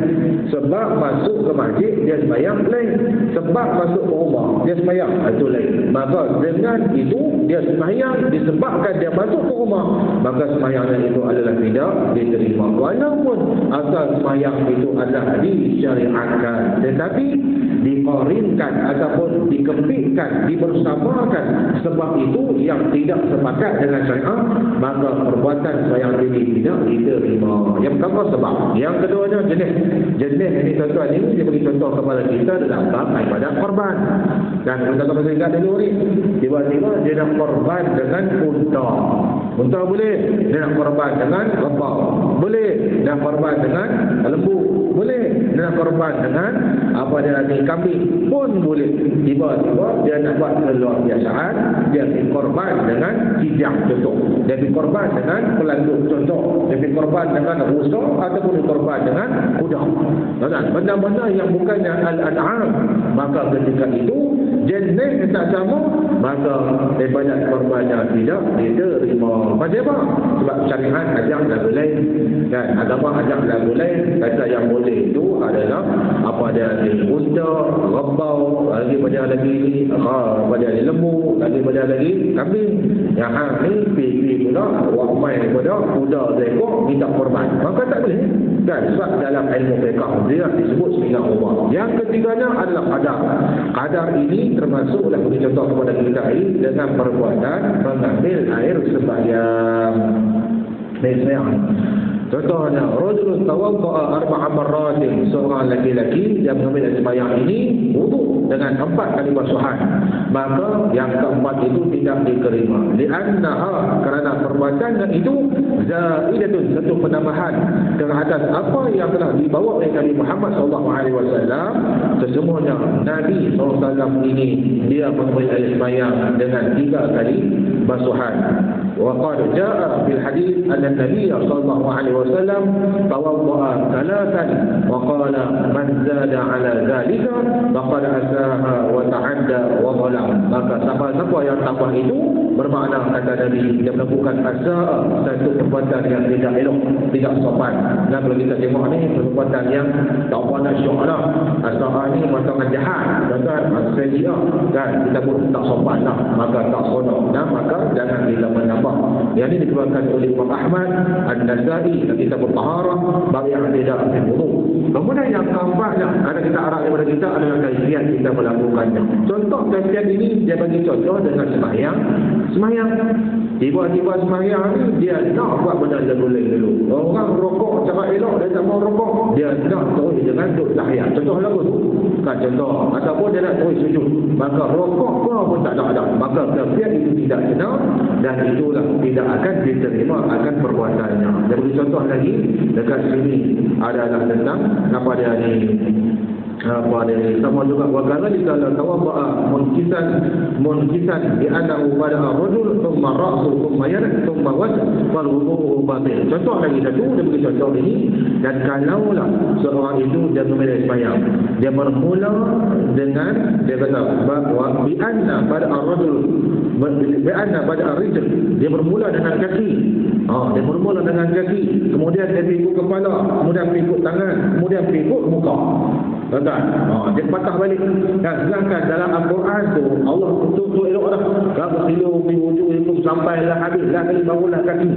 Sebab masuk ke masjid dia sembahyang, lain. Sebab masuk ke rumah dia sembahyang, itu lain. Maka dengan itu dia sembahyang disebabkan dia masuk ke rumah, maka sembahyangnya itu adalah tidak diterima. Walaupun asal sembahyang itu adalah disyariatkan, tetapi dikorinkan ataupun dikepitkan, dibersamakan sebab itu yang tidak sepakat dengan syariat, maka perbuatan sembahyang ini tidak diterima. Yang pertama sebab. Yang keduanya jenis ini tuan-tuan, ini dia bagi contoh kepada kita dalam bab ibadat korban. Dan kita masih ingat dulu ni, tiba-tiba dia nak korban dengan unta boleh, dia nak korban dengan kerbau boleh, dia nak korban dengan lembu boleh, dia nak korban dengan kambing pun boleh. Tiba-tiba dia nak buat keluar biasaan, dia dikorban dengan kijang contoh, dia dikorban dengan pelanduk contoh, dia dikorban dengan rusa ataupun dikorban dengan kuda. Benda-benda yang bukannya al-an'am, maka ketika itu jenis yang tak sama, maka ibadat korbannya tidak diterima. Macam apa? Sebab syariat ajak lagu lain, dan agama ajak lagu lain. Kata yang boleh itu adalah apa dia ni, unta, kerbau, lagi pada lagi lembu, lagi pada lagi kambing. Yang ni pergi pula buat main kepada kuda seekor minta korban, maka tak boleh kan? Sebab dalam ilmu fiqh dia disebut sembilan ubah. Yang ketiganya adalah qadar ini termasuklah bagi contoh kepada kita ini dengan perbuatan mengambil air sembahyang. Contohnya rajulun tawadda'a 4 marratin, seorang laki-laki yang mengambil sembahyang ini wuduk dengan 4 kali basuhan, maka yang keempat itu tidak diterima. Li'annaha, kerana perbuatannya itu zaidatun, satu penambahan ke atas apa yang telah dibawa oleh Nabi Muhammad SAW. Sesungguhnya Nabi SAW ini dia mengambil air sembahyang dengan 3 kali basuhan. Wa qad jaa fil hadis anna Nabi sallallahu alaihi wasallam tawadda'a 3 wa qala man zada ala zalika faqad asaha wa ta'adda wa zalam. Maka siapa yang tambah itu bermakna kata Nabi dia melakukan asa, satu perbuatan yang tidak elok, tidak sopan. Dan kalau kita tengok ni perbuatan yang tak pandai syu'lah, asa ni macam jahat, dan dia kan kita pun tak sopan lah, maka tak sonok. Maka jangan kita menambah menambah. Yang ini dikeluarkan oleh Imam Ahmad, An-Nasai dan kitab Taharah bagi yang tidak berwudu. Kemudian yang keempatnya, ada kita arah daripada kita adalah kaifiat kita melakukannya. Contoh kaifiat ini dia bagi contoh dengan sembahyang. Tiba-tiba sembahyang ni dia nak buat benda lagu-lagu dulu. Orang rokok cakap elok, dia tak mau rokok, dia nak terus dengan duduk tahiyat. Contoh lagu tu. Kan contoh. Ataupun dia nak terus sujud. Maka rokok pun tak ada. Maka kaifiat itu tidak benar dan itulah tidak akan diterima akan perbuatannya. Dia beri contoh lagi dekat sini adalah tentang apa dia ni, sama juga wakala dikala tawadda'a munkisan bi annahu bada'a rajul thumma ra'su thumma yad thumma wajh fal wudu'u batil. Contoh lagi satu, dia bagi contoh ini. Dan kalaulah seorang itu dia memulai sembahyang, dia bermula dengan dia kata bahawa bi anna bada'a rajul bi anna bada'a rijl, dia bermula dengan kaki. Dia bermula dengan kaki, kemudian dia pikul kepala, kemudian pikul tangan, kemudian pikul muka. Tuan-tuan, dia patah balik. Dan sedangkan dalam Al-Quran tu Allah tutup elok dah. Ghassilu bi wujuhikum sampailah habis lah kali barulah kaki.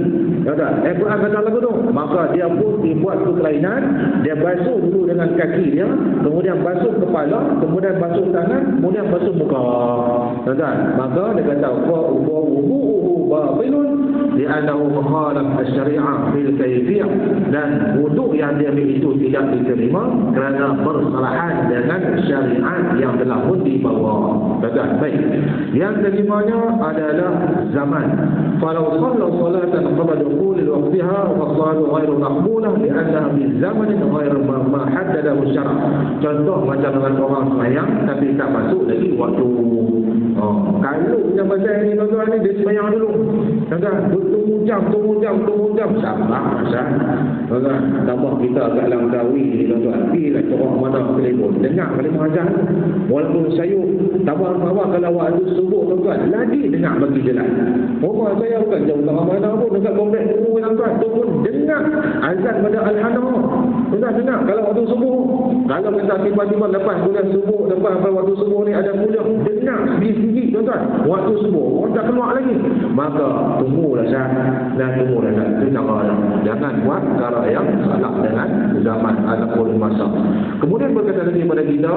Tuan-tuan, Al-Quran kata lagu tu. Maka dia pun dibuat tu kelainan. Dia basuh dulu dengan kaki dia, kemudian basuh kepala, kemudian basuh tangan, kemudian basuh muka. Tuan-tuan, maka dia kata wudu'uhu batilun li'annahu mukhalaf asy-syari'ah fil kaifiyah, dan wuduk yang dia ambil itu tidak diterima kerana bersalahan dengan syariat yang telah pun dibawa. Baik. Yang kelimanya adalah zaman. Falau shalla salatan qabla dukhul waqtiha fa salatu ghairu maqbulah li'annaha min zamanin ghairu ma haddadahu syara'. Contoh macam dengan orang sembahyang tapi tak masuk lagi waktu. Kalau punya pasal ini tuan-tuan ni dia sembahyang dulu. Tuan-tuan, tunggu jam. Sabar masa. Tuan-tuan, tambah kita agak Langkawi ni tuan-tuan. Pergilah ke orang mana telefon. Dengar kali mengajar. Walaupun sayur, tambah kalau waktu subuh tuan-tuan, lagi dengar bagi jelas. Rumah saya bukan jauh ke mana pun, dekat komplek dulu tuan-tuan. Tu pun dengar azan pada Al-Hana. Tuan-tuan dengar kalau waktu subuh. Kalau kita tiba-tiba lepas bulan subuh, lepas waktu subuh ni ada kuliah, dengar sedikit tuan-tuan. Waktu subuh, orang tak keluar lagi. Maka tunggulah sah. Itu cara. Jangan buat cara yang salah dengan zaman ataupun masa. Kemudian berkata lagi kepada kita,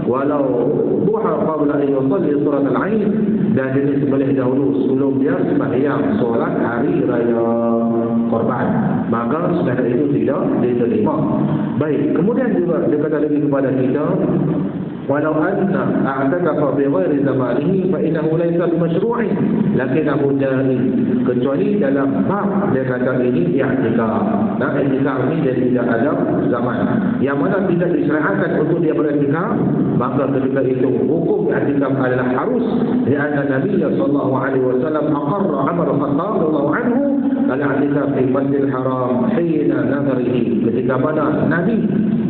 walau duha qabla an yusalli surat al-ain, dan dia sembelih dahulu sebelum dia sembahyang solat hari raya Korban, maka sebenarnya itu tidak diterima. Baik, kemudian juga dia kata lagi kepada kita, walau anna a'takafa bi ghairi zamanihi fa innahu laysa bimasyru'in lakinnahu jaiz, kecuali dalam bab dia kata ini i'tikaf. Dan i'tikaf ini dia tidak ada zaman yang mana tidak disyariatkan untuk dia beriktikaf, maka ketika itu hukum i'tikaf adalah harus, kerana Nabi sallallahu alaihi wasallam aqarra Umar Khattab radhiyallahu anhu al-i'tikaf fi Masjidil Haram hina nazarihi, ketika mana Nabi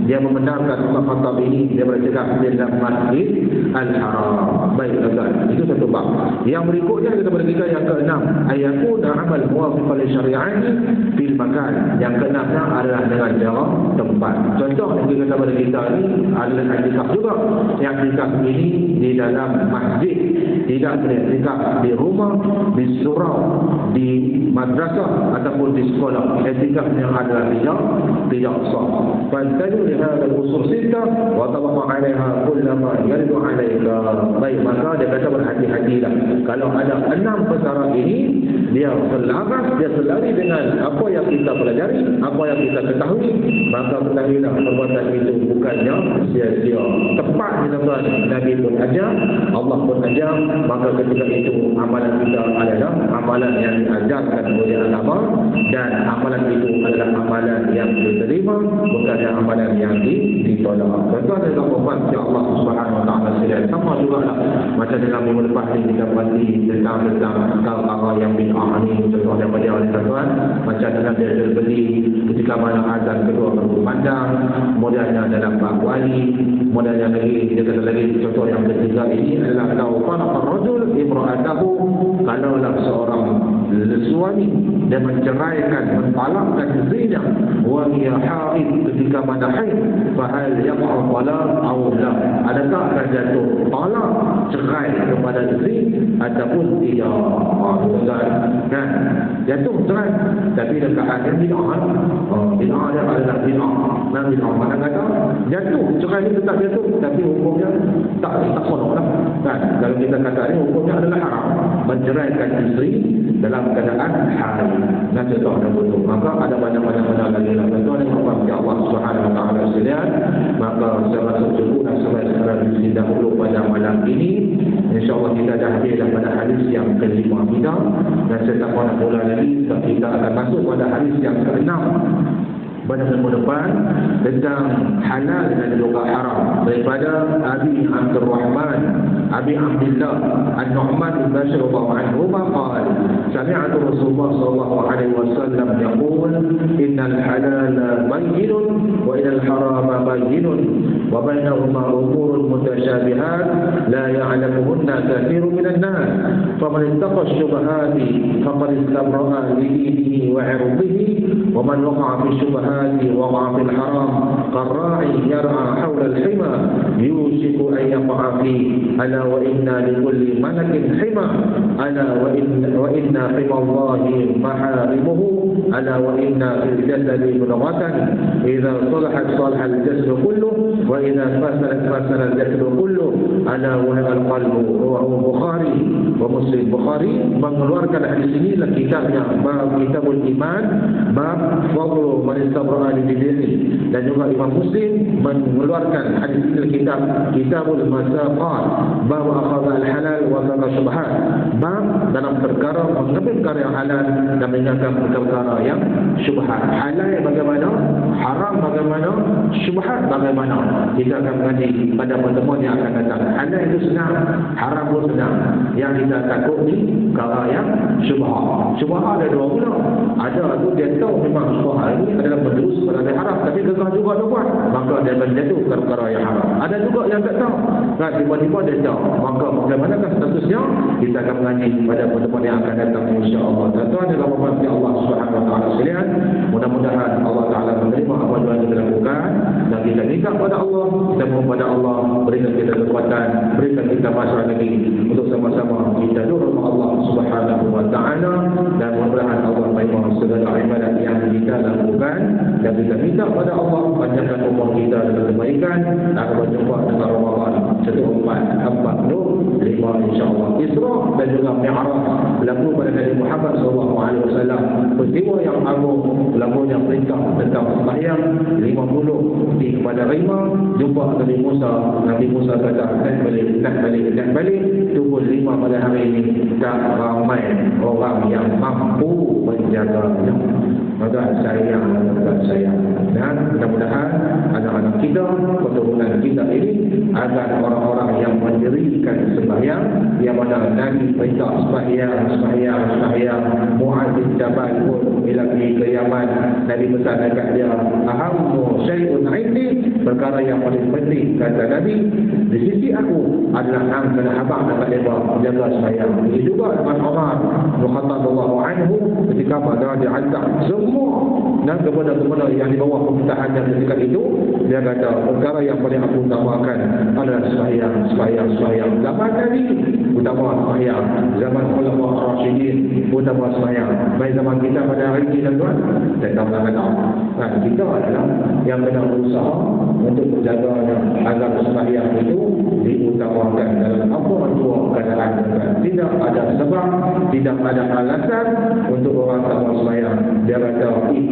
dia membenarkan Umar Khattab ini dia bercakap di dalam Masjid Al-Haram. Baik tuan-tuan, itu satu bab. Yang berikutnya kita berkata yang keenam, ayakuna amal muwafiq li syari'ati fil makan. Yang keenamnya adalah dengan cara tempat. Contoh yang kita kata kita ini adalah i'tikaf juga. I'tikaf ini di dalam masjid, tidak i'tikaf di rumah, di surau, di madrasah ataupun di sekolah. I'tikaf yang adalah tidak sah. Fantadu lihada al-usul sittah wa tabaqa 'alaiha kullama yaridu 'alaika. Baik, maka dia kata berhati-hatilah. Kalau ada 6 perkara ini, dia selaras, dia selari dengan apa yang kita pelajari, apa yang kita ketahui, maka ketahuilah perbuatan itu bukannya sia-sia. Tepat tuan-tuan, Nabi pun ajar, Allah pun ajar, maka ketika itu amalan kita adalah amalan yang diajarkan oleh agama, dan amalan itu adalah amalan yang diterima, bukannya amalan yang ditolak. Tuan-tuan dan puan-puan, ya Allah Subhanahu wa taala sekalian, sama jugalah macam dalam minggu lepas ni kita berhenti tentang perkara yang bid'ah ni, contoh daripada oleh tuan-tuan, macam dalam dia terbeli ketika mana azan kedua berkumandang, kemudiannya dalam bab wali, kemudiannya lagi dia kata lagi contoh yang ketiga ini adalah kalau faraqa rajul imra'atahu, kalaulah seorang suami dan menceraikan, mentalakkan istrinya wa hiya haid, ketika mana haid, fahal yaqa'u talaq aw la, adakah akan jatuh talak, cerai kepada isteri ataupun tidak. Kan jatuh cerai, tapi dekat ada bid'ah. Bid'ah dia adalah bid'ah. Nah, bid'ah mana kata jatuh cerai itu tetap jatuh, tapi hukumnya tak sah lah. Kan kalau kita kata ini hukumnya adalah haram menceraikan isteri dalam keadaan haid. Nah, contoh dan betul. Maka ada banyak-banyak benda lagi lah. Tuan yang berhormat Allah Subhanahu Wa Taala sekalian, maka saya rasa cukup dan sampai sekarang di dahulu pada malam ini. InsyaAllah kita dah hadir pada hadis yang kelima kita, dan saya tak nak mula lagi, kita akan masuk pada hadis yang keenam pada minggu depan tentang halal dan juga haram daripada Abi Abdurrahman Abi Abdullah An-Nu'man bin Bashir radhiyallahu anhu qala sami'tu Rasulullah sallallahu alaihi wasallam yaqul innal halala bayyinun wa innal harama bayyinun wa bainahuma umurun mutasyabihat la ya'lamuhunna katsirun minan nas faman ittaqa asy-syubhati faqad istabra'a li dinihi wa 'irdihi wa man waqa'a fi asy-syubhati وقع في الحرام كالراعي يرعى حول الحمى يوشك أن يقع فيه ألا وإن لكل ملك حمى ألا وإن حمى الله محارمه ألا وإن في الجسد مضغة إذا صلحت صلح الجسد كله وإذا فسدت فسد الجسد كله ألا وهي القلب. رواه البخاري ومسلم. Bukhari mengeluarkan hadis ini dalam kitabnya bab Kitabul Iman, bab fadlu man istabra'a li dinihi, dan juga Imam Muslim mengeluarkan hadis ini dalam kitab Kitabul Masaqat, bab akhadha al-halal wa taraka syubhat, bab dalam perkara mengambil perkara yang halal dan meninggalkan perkara yang syubhat. Halal bagaimana, haram bagaimana, syubhat bagaimana, kita akan mengaji pada pertemuan yang akan datang. Halal itu senang, haram pun senang. Yang kita takut ni perkara yang syubhat. Syubhat ada dua pula. Ada tu dia tahu memang syubhat ini adalah berdosa pada haram, tapi gegah juga dia buat, maka dia menjatuh perkara yang haram. Ada juga yang tak tahu, kan, tiba-tiba dia tahu, maka bagaimanakah statusnya, kita akan mengaji pada pertemuan yang akan datang insya-Allah. Tuan-tuan dan puan-puan Allah Subhanahu Wa Taala sekalian, mudah-mudahan Allah Taala menerima apa yang kita lakukan, dan kita minta kepada Allah, kita mohon kepada Allah berikan kita kekuatan, berikan kita masa lagi untuk sama-sama kita doa Allah Subhanahu Wa Taala, dan mudah-mudahan Allah menerima segala ibadat yang kita lakukan, dan kita minta kepada Allah panjangkan umur kita dengan kebaikan, dan berjumpa dengan Ramadan 1445 insya-Allah. Isra dan juga Mi'raj berlaku pada Nabi Muhammad SAW. Peristiwa yang agung berlakunya perintah tentang sembahyang 50 di kepada Rima, jumpa Nabi Musa. Nabi Musa kata nak balik tunggu 5 pada hari ini, tak ramai orang yang mampu menjaganya. Maka sayang, dan mudah-mudahan anak-anak kita, keturunan kita ini, agar orang-orang yang mendirikan sembahyang, yang mana Nabi perintah sembahyang. Mu'adz bin Jabal pun bila pergi ke Yaman, Nabi pesan dekat dia, ahammu syai'un 'indi, perkara yang paling penting kata Nabi di sisi aku adalah hang dan abang dekat dia jaga sembahyang. Ini juga dengan Umar bin Khattab radhiyallahu anhu, ketika pada dia hantar semua dan kepada yang di bawah pemerintahan dan ketika itu dia kata perkara yang paling aku utamakan adalah sembahyang. Zaman Nabi utama sembahyang, zaman Khulafaur Rasyidin utama sembahyang. Baik zaman kita pada hari ini tuan, tak kata nah, kita adalah yang kena berusaha untuk menjaganya agar sembahyang itu diutamakan dalam apa dua keadaan. Tidak ada sebab, tidak ada alasan untuk orang tak mau sembahyang. Dia kata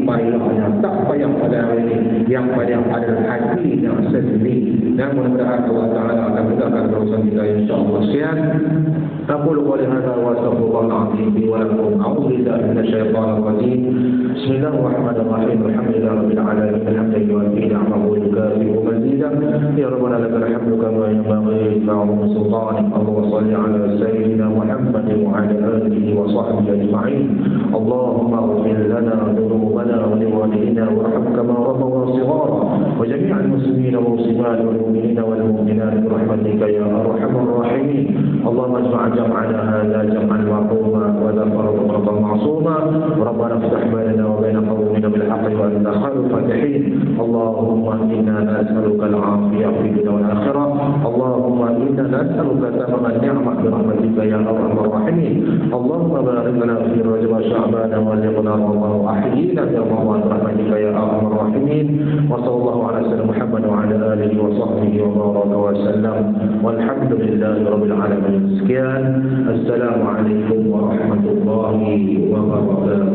payahnya, tak payah pada hari ini, yang payah adalah hatinya sendiri. Dan mudah-mudahan Allah Ta'ala akan mudahkan urusan kita insya-Allah. Sekian aqulu qawli hadza wa astaghfirullahal azim li wa lakum. A'udzu billahi minasyaitonir rajim. Bismillahirrahmanirrahim. Alhamdulillahirabbil alamin. Alhamdulillahi wa ni'mahu wa kafiru mazidah. Ya rabbana lakal hamdu kama yanbaghi li 'azimi sultanik. Allahumma shalli 'ala sayyidina Muhammad wa 'ala alihi wa sahbihi ajma'in. Allahumma ighfir lana dhunubana wa liwalidina warham kama rabbawna shighara. وجميع المسلمين والمسلمات والمؤمنين والمؤمنات برحمتك يا أرحم الراحمين. اللهم اجمع جمعنا هذا جمعا مرحوما ولا فرقا معصوما. ربنا افتح بيننا وبين قومنا بالحق وأنت خير الفاتحين. اللهم إنا نسألك العافية في الدنيا والآخرة. اللهم إنا نسألك تمام النعمة برحمتك يا أرحم الراحمين. اللهم بارك لنا في رجب شعبان ورزقنا رمضان وأحيينا في رمضان برحمتك يا أرحم الراحمين. وصلى الله على سيدنا محمد وعلى آله وصحبه وبارك وسلم والحمد لله رب العالمين. Sekian, Assalamualaikum warahmatullahi wabarakatuh.